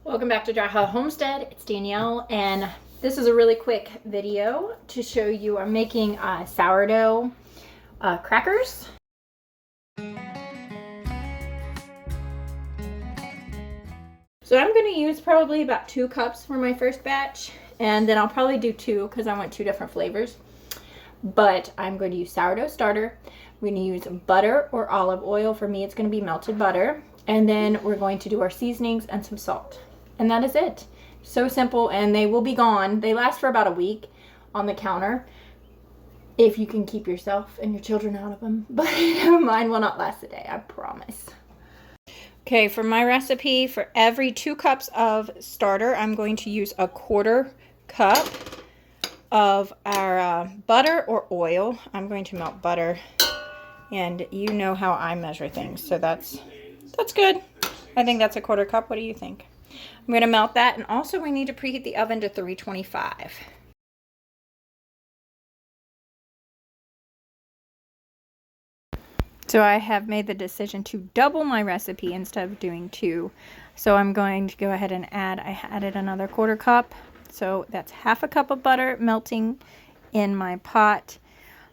Welcome back to Dry Hot Homestead. It's Danielle, and this is a really quick video to show you I'm making sourdough crackers. So I'm going to use probably about 2 cups for my first batch, and then I'll probably do 2 because I want 2 different flavors. But I'm going to use sourdough starter. We're going to use butter or olive oil. For me, it's going to be melted butter. And then we're going to do our seasonings and some salt. And that is it. So simple, and they will be gone. They last for about a week on the counter if you can keep yourself and your children out of them. But mine will not last a day, I promise. Okay, for my recipe, for every 2 cups of starter, I'm going to use a 1/4 cup of our butter or oil. I'm going to melt butter, and you know how I measure things, so that's good. I think that's a 1/4 cup. What do you think? I'm going to melt that, and also we need to preheat the oven to 325. So I have made the decision to double my recipe instead of doing 2. So I'm going to go ahead and I added another 1/4 cup. So that's 1/2 cup of butter melting in my pot.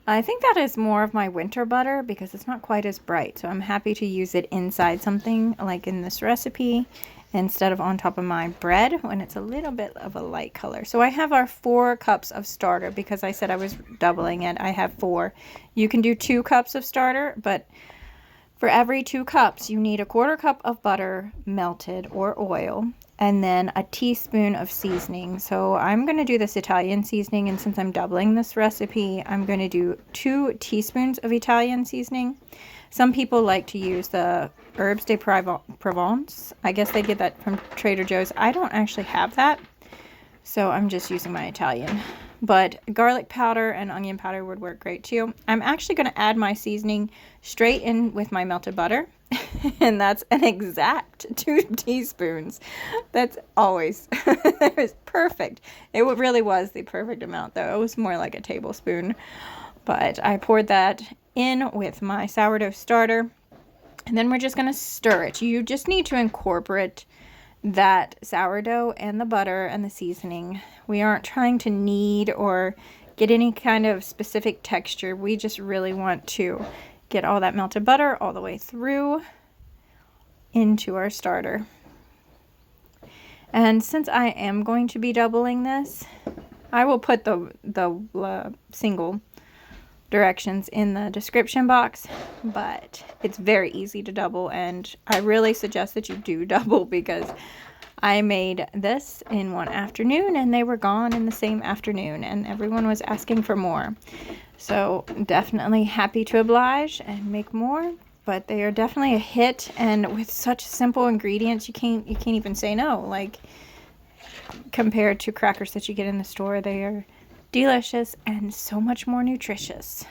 I think that is more of my winter butter because it's not quite as bright. So I'm happy to use it inside something like in this recipe instead of on top of my bread when it's a little bit of a light color. So I have our 4 cups of starter because I said I was doubling it. I have 4. You can do 2 cups of starter, but for every 2 cups, you need a 1/4 cup of butter melted or oil, and then a teaspoon of seasoning. So I'm going to do this Italian seasoning, and since I'm doubling this recipe, I'm going to do 2 teaspoons of Italian seasoning. Some people like to use the herbes de Provence. I guess they get that from Trader Joe's. I don't actually have that, so I'm just using my Italian. But garlic powder and onion powder would work great too. I'm actually going to add my seasoning straight in with my melted butter. And that's an exact 2 teaspoons. That's always it's perfect. It really was the perfect amount, though. It was more like a tablespoon. But I poured that in with my sourdough starter. And then we're just going to stir it. You just need to incorporate that sourdough and the butter and the seasoning. We aren't trying to knead or get any kind of specific texture. We just really want to get all that melted butter all the way through into our starter. And since I am going to be doubling this, I will put the single directions in the description box, but it's very easy to double, and I really suggest that you do double because I made this in one afternoon and they were gone in the same afternoon, and everyone was asking for more. So definitely happy to oblige and make more, but they are definitely a hit, and with such simple ingredients you can't even say no. Like, compared to crackers that you get in the store, they are delicious and so much more nutritious.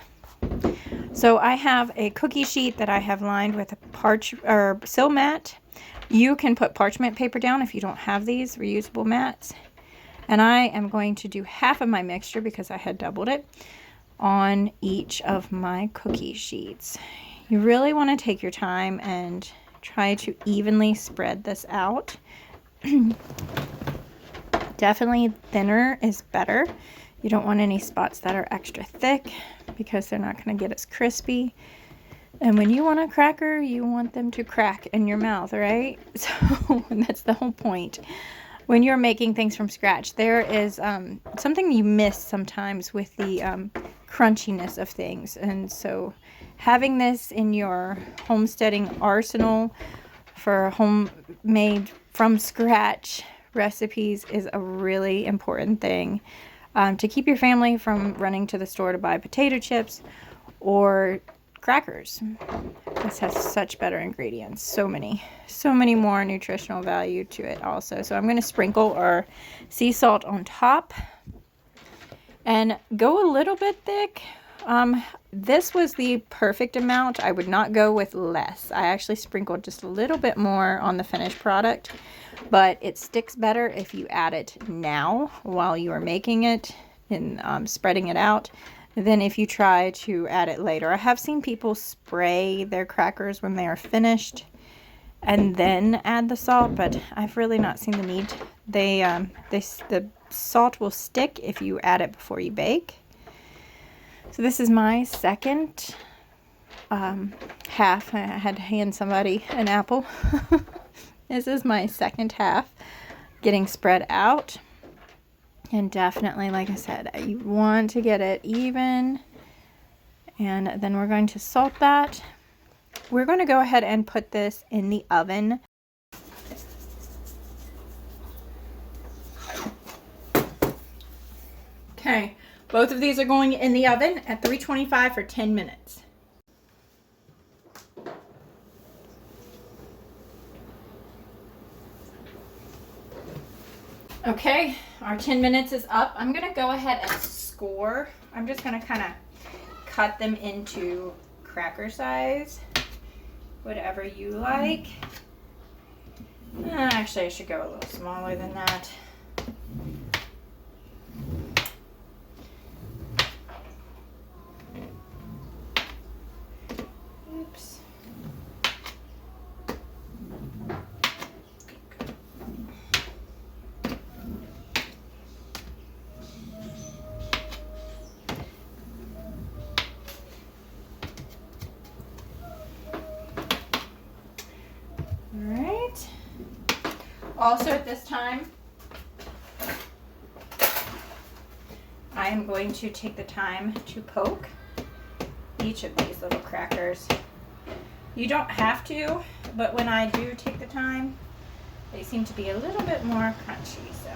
So I have a cookie sheet that I have lined with a sil mat. You can put parchment paper down if you don't have these reusable mats. And I am going to do half of my mixture because I had doubled it on each of my cookie sheets. You really want to take your time and try to evenly spread this out. Definitely thinner is better. You don't want any spots that are extra thick because they're not going to get as crispy. And when you want a cracker, you want them to crack in your mouth, right? So that's the whole point. When you're making things from scratch, there is something you miss sometimes with the crunchiness of things. And so having this in your homesteading arsenal for homemade from scratch recipes is a really important thing. To keep your family from running to the store to buy potato chips or crackers. This has such better ingredients. So many more nutritional value to it also. So I'm going to sprinkle our sea salt on top and go a little bit thick. This was the perfect amount. I would not go with less. I actually sprinkled just a little bit more on the finished product, but it sticks better if you add it now while you are making it and spreading it out than if you try to add it later. I have seen people spray their crackers when they are finished, and then add the salt, but I've really not seen the need. The salt will stick if you add it before you bake. So this is my second half. I had to hand somebody an apple. This is my second half getting spread out. And definitely, like I said, you want to get it even. And then we're going to salt that. We're going to go ahead and put this in the oven. Okay, both of these are going in the oven at 325 for 10 minutes. Okay, our 10 minutes is up. I'm going to go ahead and score. I'm just going to kind of cut them into cracker size, whatever you like. Actually, I should go a little smaller than that. Oops. Alright. Also at this time, I am going to take the time to poke each of these little crackers. You don't have to, but when I do take the time, they seem to be a little bit more crunchy, so.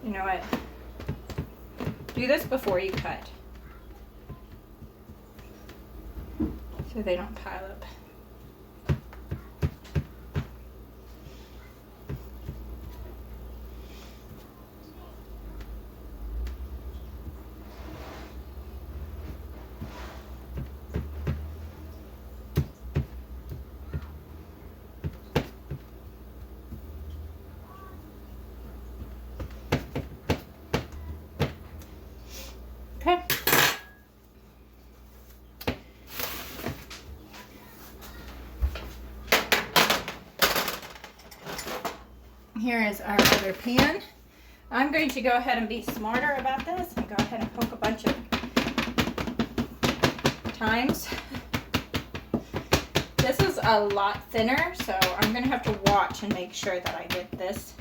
You know what? Do this before you cut, so they don't pile up. Okay. Here is our other pan. I'm going to go ahead and be smarter about this and go ahead and poke a bunch of times. This is a lot thinner, so I'm going to have to watch and make sure that I get this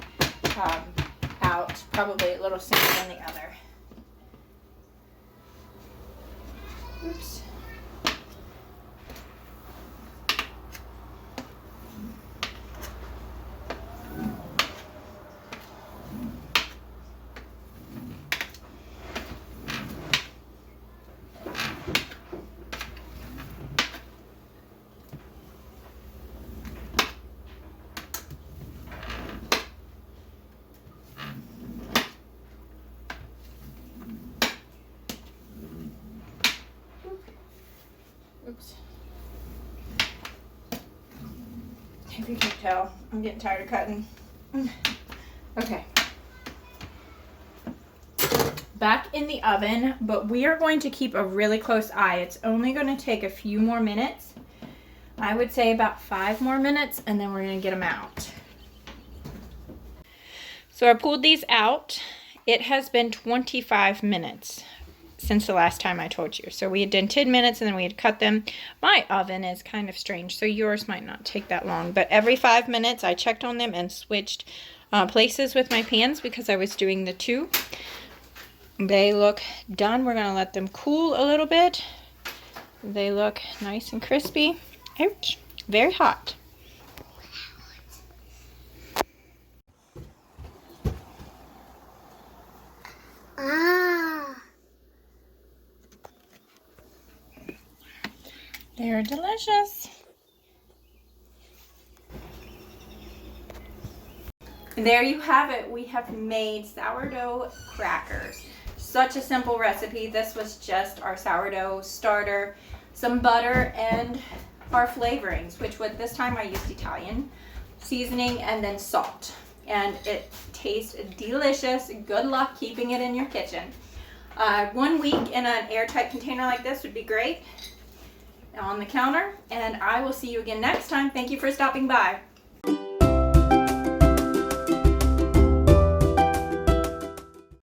out probably a little sooner than the other. Oops. Oops. If you can tell, I'm getting tired of cutting. Okay. Back in the oven, but we are going to keep a really close eye. It's only going to take a few more minutes. I would say about 5 more minutes, and then we're going to get them out. So I pulled these out. It has been 25 minutes since the last time I told you. So we had done 10 minutes and then we had cut them. My oven is kind of strange, so yours might not take that long. But every 5 minutes I checked on them and switched places with my pans because I was doing the 2. They look done. We're going to let them cool a little bit. They look nice and crispy. Ouch. Very hot. They're delicious. And there you have it. We have made sourdough crackers. Such a simple recipe. This was just our sourdough starter, some butter, and our flavorings, which this time I used Italian seasoning and then salt. and it tastes delicious. Good luck keeping it in your kitchen. 1 week in an airtight container like this would be great on the counter, and I will see you again next time. Thank you for stopping by.